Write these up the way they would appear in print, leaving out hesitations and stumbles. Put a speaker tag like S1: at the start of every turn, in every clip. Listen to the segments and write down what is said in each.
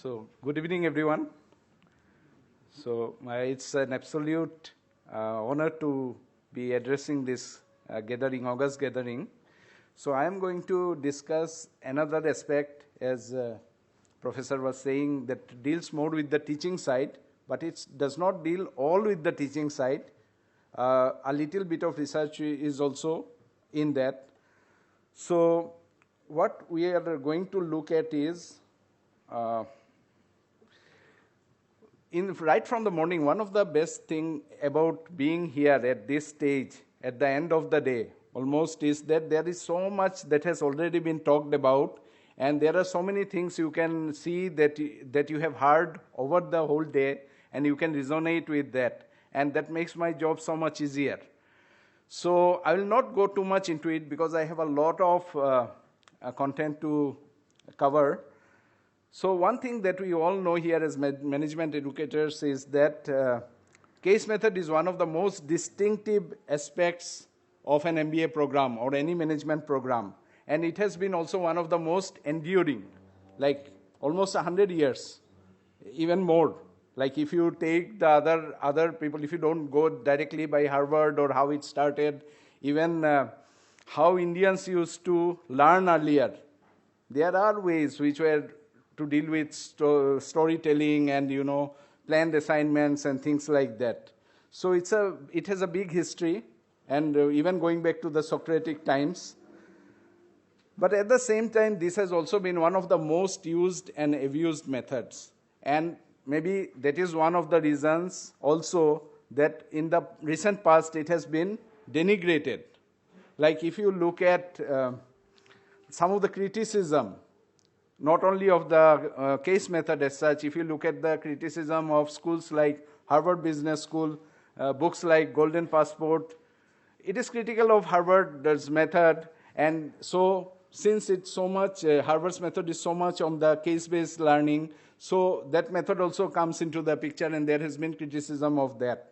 S1: So, good evening, everyone. So, it's an absolute honor to be addressing this gathering, August gathering. So, I am going to discuss another aspect, as Professor was saying, that deals more with the teaching side, but it does not deal all with the teaching side. A little bit of research is also in that. So, what we are going to look at is right from the morning, one of the best thing about being here at this stage, at the end of the day, almost, is that there is so much that has already been talked about, and there are so many things you can see that you have heard over the whole day, and you can resonate with that, and that makes my job so much easier. So I will not go too much into it because I have a lot of content to cover. So one thing that we all know here as management educators is that case method is one of the most distinctive aspects of an MBA program or any management program. And it has been also one of the most enduring, like almost 100 years, even more. Like if you take the other people, if you don't go directly by Harvard or how it started, even how Indians used to learn earlier, there are ways which were to deal with storytelling and, planned assignments and things like that. So it has a big history, and even going back to the Socratic times. But at the same time, this has also been one of the most used and abused methods. And maybe that is one of the reasons also that in the recent past it has been denigrated. Like if you look at some of the criticism, not only of the case method as such, if you look at the criticism of schools like Harvard Business School, books like Golden Passport, it is critical of Harvard's method. And so since it's so much, Harvard's method is so much on the case-based learning, so that method also comes into the picture, and there has been criticism of that.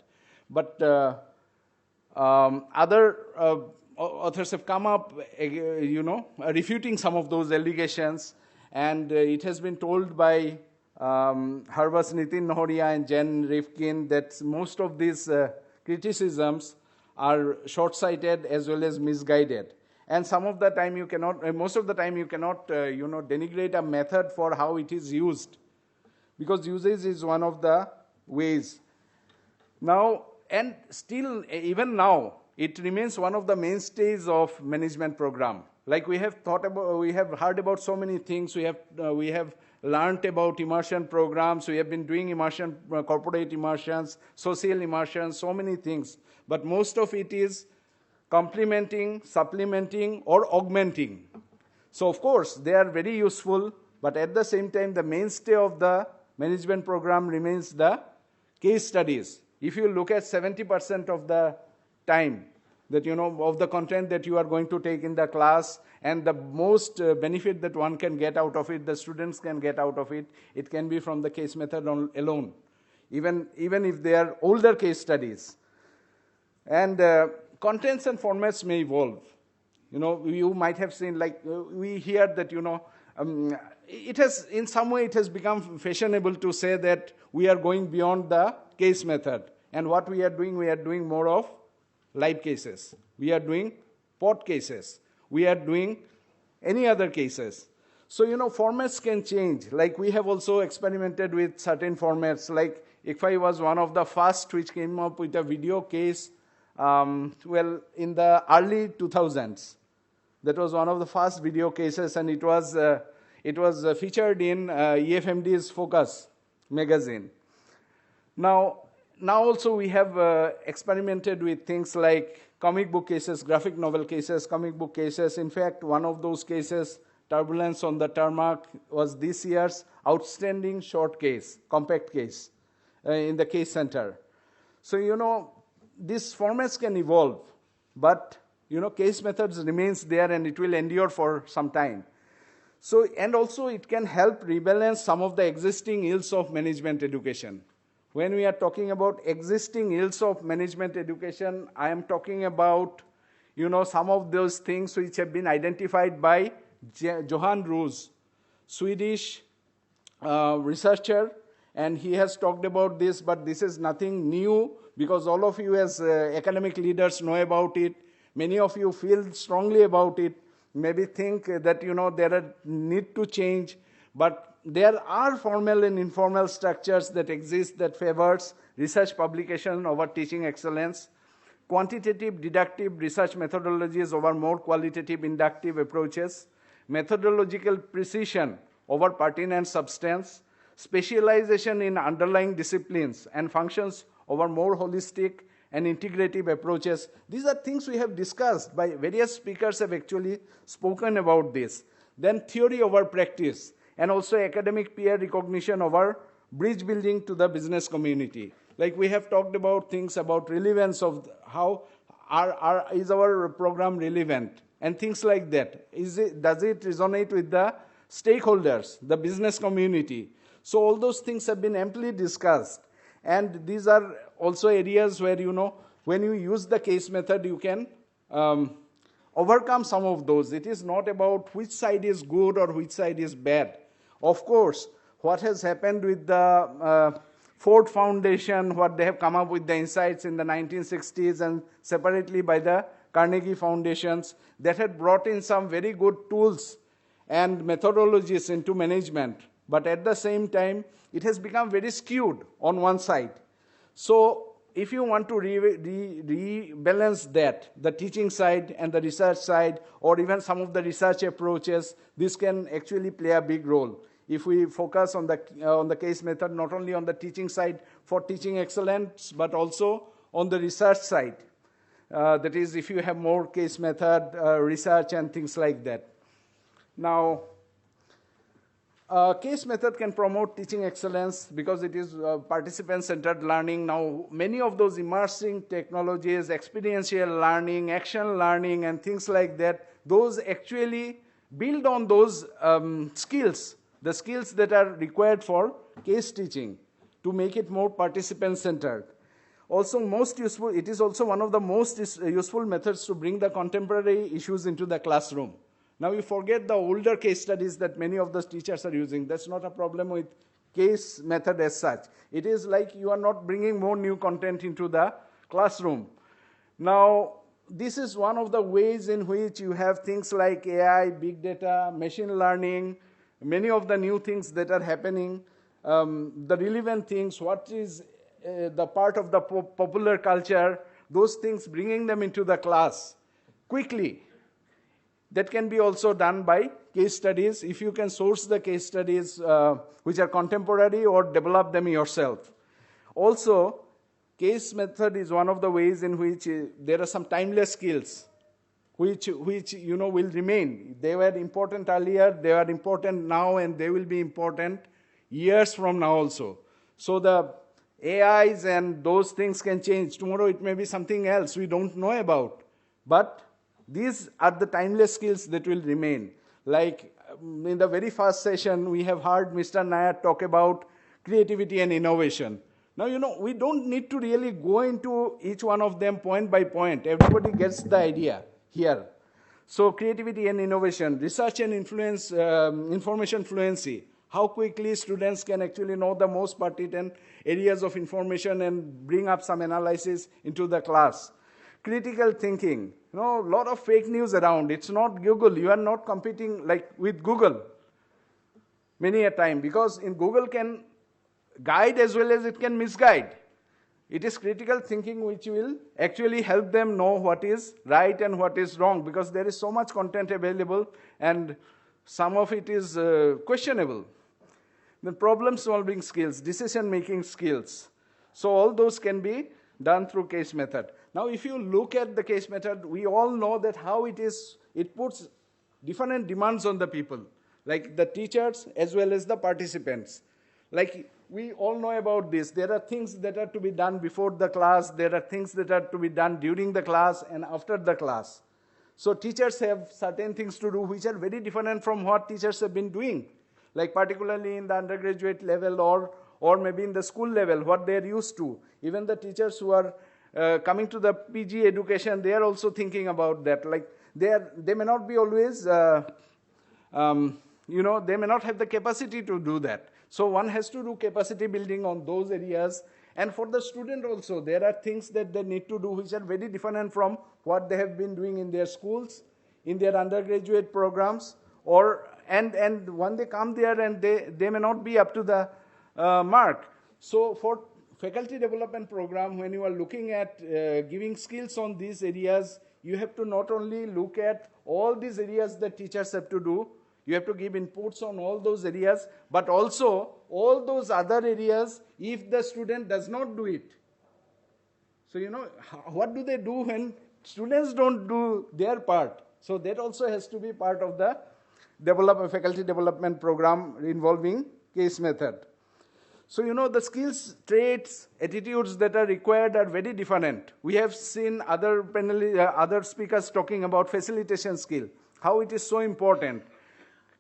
S1: But other authors have come up, refuting some of those allegations. And it has been told by Harvard's Nitin Nohria and Jen Rifkin that most of these criticisms are short-sighted as well as misguided. And some of the time you cannot, most of the time you cannot, denigrate a method for how it is used, because usage is one of the ways. Now, and still, even now, it remains one of the mainstays of management program. Like we have heard about so many things. We have learned about immersion programs. We have been doing immersion, corporate immersions, social immersions, so many things. But most of it is complementing, supplementing, or augmenting. So of course, they are very useful, but at the same time, the mainstay of the management program remains the case studies. If you look at 70% of the time, that of the content that you are going to take in the class, and the most benefit that one can get out of it, the students can get out of it, it can be from the case method alone, even if they are older case studies. And contents and formats may evolve. You might have seen, like we hear that it has, in some way, it has become fashionable to say that we are going beyond the case method, and what we are doing more of live cases. We are doing pod cases. We are doing any other cases. So, formats can change. Like we have also experimented with certain formats. Like ICFAI was one of the first which came up with a video case, in the early 2000s. That was one of the first video cases, and it was featured in EFMD's Focus magazine. Now also we have experimented with things like comic book cases, graphic novel cases, comic book cases. In fact, one of those cases, Turbulence on the Tarmac, was this year's outstanding short case, compact case, in the case center. So, these formats can evolve, but, case methods remains there, and it will endure for some time. So, and also it can help rebalance some of the existing ills of management education. When we are talking about existing ills of management education, I am talking about, some of those things which have been identified by Johan Roos, Swedish researcher, and he has talked about this, but this is nothing new because all of you as academic leaders know about it. Many of you feel strongly about it, maybe think that there are need to change, but there are formal and informal structures that exist that favors research publication over teaching excellence, quantitative deductive research methodologies over more qualitative inductive approaches, methodological precision over pertinent substance, specialization in underlying disciplines and functions over more holistic and integrative approaches. These are things we have discussed. By various speakers have actually spoken about this. Then theory over practice, and also academic peer recognition over bridge building to the business community. Like we have talked about things about relevance of how is our program relevant and things like that. Does it resonate with the stakeholders, the business community? So all those things have been amply discussed. And these are also areas where, when you use the case method, you can overcome some of those. It is not about which side is good or which side is bad. Of course, what has happened with the Ford Foundation, what they have come up with the insights in the 1960s and separately by the Carnegie Foundations, that had brought in some very good tools and methodologies into management. But at the same time, it has become very skewed on one side. So if you want to rebalance that, the teaching side and the research side, or even some of the research approaches, this can actually play a big role. If we focus on the case method, not only on the teaching side for teaching excellence, but also on the research side. That is, if you have more case method, research and things like that. Now, case method can promote teaching excellence because it is participant-centered learning. Now, many of those immersing technologies, experiential learning, action learning, and things like that, those actually build on those skills, the skills that are required for case teaching to make it more participant-centered. Also, most useful, it is also one of the most useful methods to bring the contemporary issues into the classroom. Now, you forget the older case studies that many of those teachers are using. That's not a problem with case method as such. It is like you are not bringing more new content into the classroom. Now, this is one of the ways in which you have things like AI, big data, machine learning, many of the new things that are happening, the relevant things, what is the part of the popular culture, those things, bringing them into the class quickly. That can be also done by case studies, if you can source the case studies which are contemporary or develop them yourself. Also, case method is one of the ways in which there are some timeless skills which will remain. They were important earlier, they are important now, and they will be important years from now also. So the AIs and those things can change. Tomorrow it may be something else we don't know about. But these are the timeless skills that will remain. Like in the very first session, we have heard Mr. Nair talk about creativity and innovation. Now, we don't need to really go into each one of them point by point. Everybody gets the idea here. So creativity and innovation, research and influence, information fluency, how quickly students can actually know the most pertinent areas of information and bring up some analysis into the class. Critical thinking, a lot of fake news around. It's not Google. You are not competing like with Google many a time, because in Google can guide as well as it can misguide. It is critical thinking which will actually help them know what is right and what is wrong, because there is so much content available and some of it is questionable. Then problem-solving skills, decision-making skills. So all those can be done through case method. Now, if you look at the case method, we all know that how it is, it puts different demands on the people, like the teachers as well as the participants. Like we all know about this. There are things that are to be done before the class. There are things that are to be done during the class and after the class. So teachers have certain things to do which are very different from what teachers have been doing, like particularly in the undergraduate level or maybe in the school level, what they are used to. Even the teachers who are coming to the PG education, they are also thinking about that. Like they may not be always they may not have the capacity to do that. So one has to do capacity building on those areas. And for the student also, there are things that they need to do which are very different from what they have been doing in their schools, in their undergraduate programs, and when they come there and they may not be up to the mark. So for faculty development program, when you are looking at giving skills on these areas, you have to not only look at all these areas that teachers have to do, you have to give inputs on all those areas, but also all those other areas if the student does not do it. So, what do they do when students don't do their part? So that also has to be part of the faculty development program involving case method. So, the skills, traits, attitudes that are required are very different. We have seen other speakers talking about facilitation skill, how it is so important.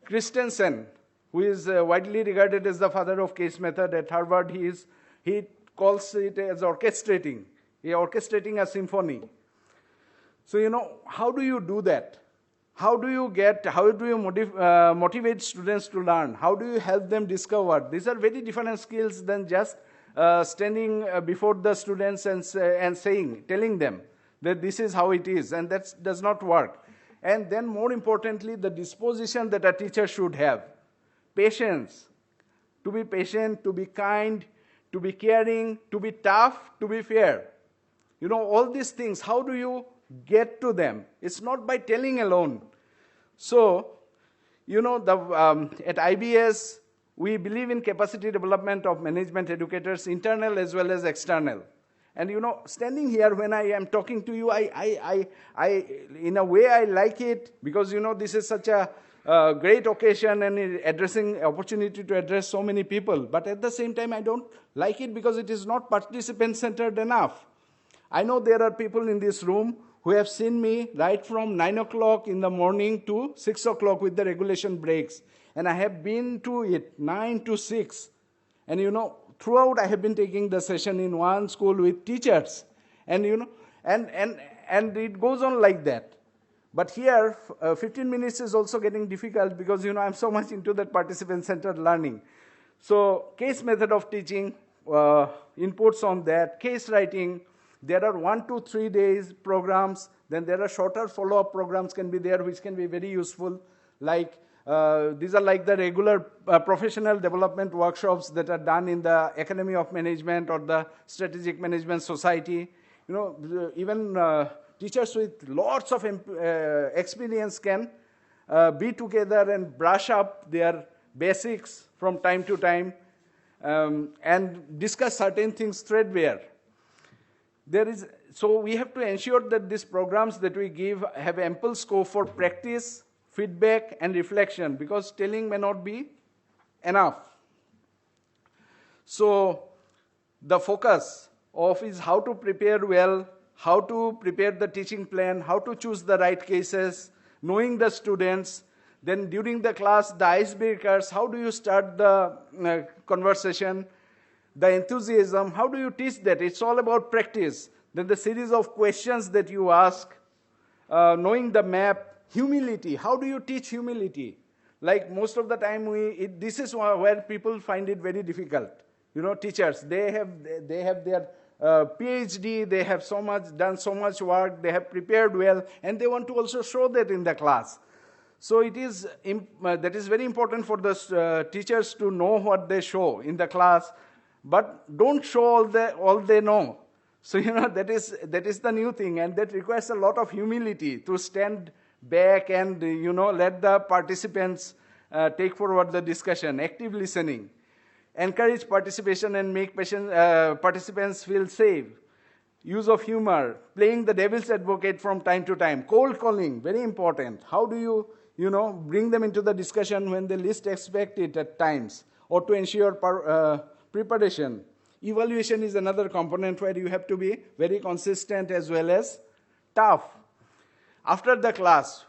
S1: Christensen, who is widely regarded as the father of case method at Harvard, he calls it as orchestrating a symphony. So, how do you do that? How do you motivate students to learn? How do you help them discover? These are very different skills than just standing before the students and telling them that this is how it is, and that does not work. And then more importantly, the disposition that a teacher should have. Patience. To be patient, to be kind, to be caring, to be tough, to be fair. All these things, how do you get to them? It's not by telling alone. So, at IBS, we believe in capacity development of management educators, internal as well as external. And standing here when I am talking to you, I in a way I like it because this is such a great occasion and opportunity to address so many people. But at the same time, I don't like it because it is not participant-centered enough. I know there are people in this room who have seen me right from 9 o'clock in the morning to 6 o'clock with the regulation breaks. And I have been to it 9 to 6. And throughout I have been taking the session in one school with teachers. And and it goes on like that. But here, 15 minutes is also getting difficult because I'm so much into that participant-centered learning. So case method of teaching, inputs on that, case writing. There are 1 to 3 days programs. Then there are shorter follow-up programs can be there, which can be very useful. Like these are like the regular professional development workshops that are done in the Academy of Management or the Strategic Management Society. Even teachers with lots of experience can be together and brush up their basics from time to time and discuss certain things threadbare. So we have to ensure that these programs that we give have ample scope for practice, feedback, and reflection, because telling may not be enough. So the focus is how to prepare well, how to prepare the teaching plan, how to choose the right cases, knowing the students. Then during the class, the icebreakers, how do you start the conversation? The enthusiasm, how do you teach that? It's all about practice. Then the series of questions that you ask, knowing the map, humility. How do you teach humility? Like most of the time, this is where people find it very difficult. Teachers, they have their PhD, they have done so much work, they have prepared well, and they want to also show that in the class. So that is very important for the teachers to know what they show in the class, but don't show all they know. So that is the new thing, and that requires a lot of humility to stand back and let the participants take forward the discussion. Active listening, encourage participation and make participants feel safe. Use of humor, playing the devil's advocate from time to time. Cold calling, very important. How do you bring them into the discussion when they least expect it at times, or to ensure preparation. Evaluation is another component where you have to be very consistent as well as tough. After the class,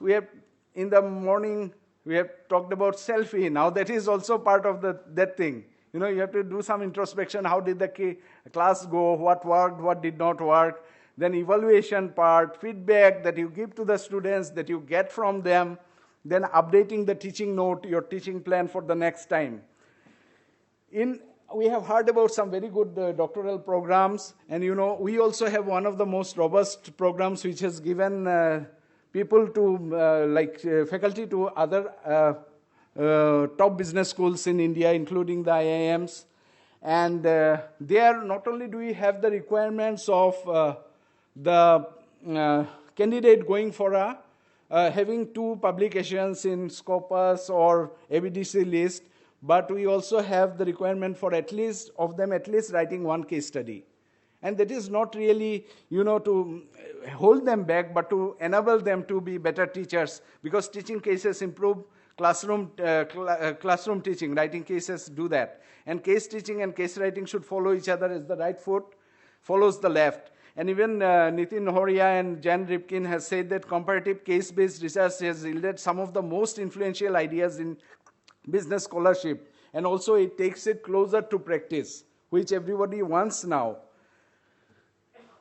S1: in the morning, we have talked about selfie. Now that is also part of that thing. You have to do some introspection. How did the class go? What worked? What did not work? Then evaluation part, feedback that you give to the students, that you get from them. then updating the teaching note, your teaching plan for the next time. We have heard about some very good doctoral programs, and we also have one of the most robust programs which has given people to, faculty to other top business schools in India, including the IIMs. And there, not only do we have the requirements of the candidate going for having 2 publications in Scopus or ABDC list, but we also have the requirement for at least writing 1 case study. And that is not really, to hold them back, but to enable them to be better teachers, because teaching cases improve classroom teaching. Writing cases do that. And case teaching and case writing should follow each other as the right foot follows the left. And even Nitin Nohoria and Jan Rifkin has said that comparative case-based research has yielded some of the most influential ideas in business scholarship, and also it takes it closer to practice, which everybody wants now.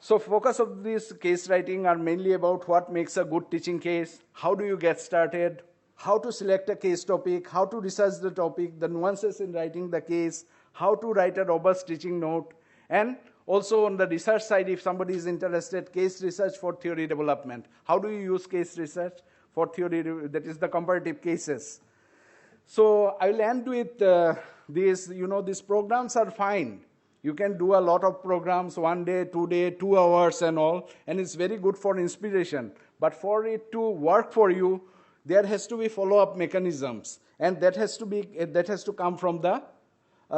S1: So focus of this case writing are mainly about what makes a good teaching case, how do you get started, how to select a case topic, how to research the topic, the nuances in writing the case, how to write a robust teaching note, and also on the research side, if somebody is interested, case research for theory development. How do you use case research for theory, that is the comparative cases. So I will end with these programs are fine. You can do a lot of programs, 1 day, 2 day, 2 hours and all, and it's very good for inspiration. But for it to work for you, there has to be follow-up mechanisms, and that has to come from the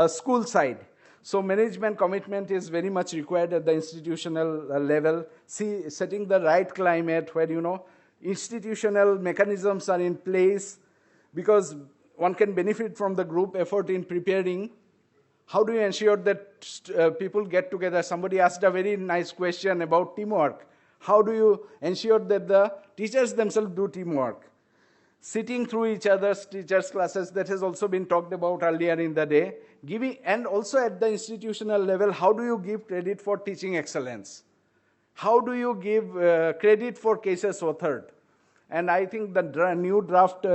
S1: school side. So management commitment is very much required at the institutional level. Setting the right climate where, institutional mechanisms are in place, because one can benefit from the group effort in preparing. How do you ensure that people get together? Somebody asked a very nice question about teamwork. How do you ensure that the teachers themselves do teamwork? Sitting through each other's teachers' classes, that has also been talked about earlier in the day. And also at the institutional level, how do you give credit for teaching excellence? How do you give credit for cases authored? And I think the new draft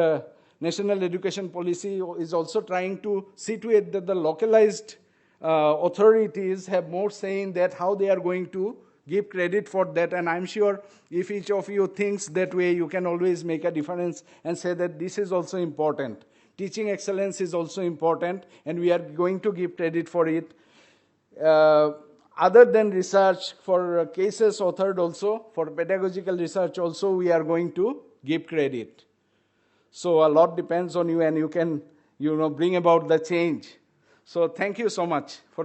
S1: National Education Policy is also trying to see to it that the localized authorities have more say in that, how they are going to give credit for that. And I'm sure if each of you thinks that way, you can always make a difference and say that this is also important. Teaching excellence is also important, and we are going to give credit for it. Other than research, for cases authored also, for pedagogical research also, we are going to give credit. So a lot depends on you, and you can, bring about the change. So thank you so much for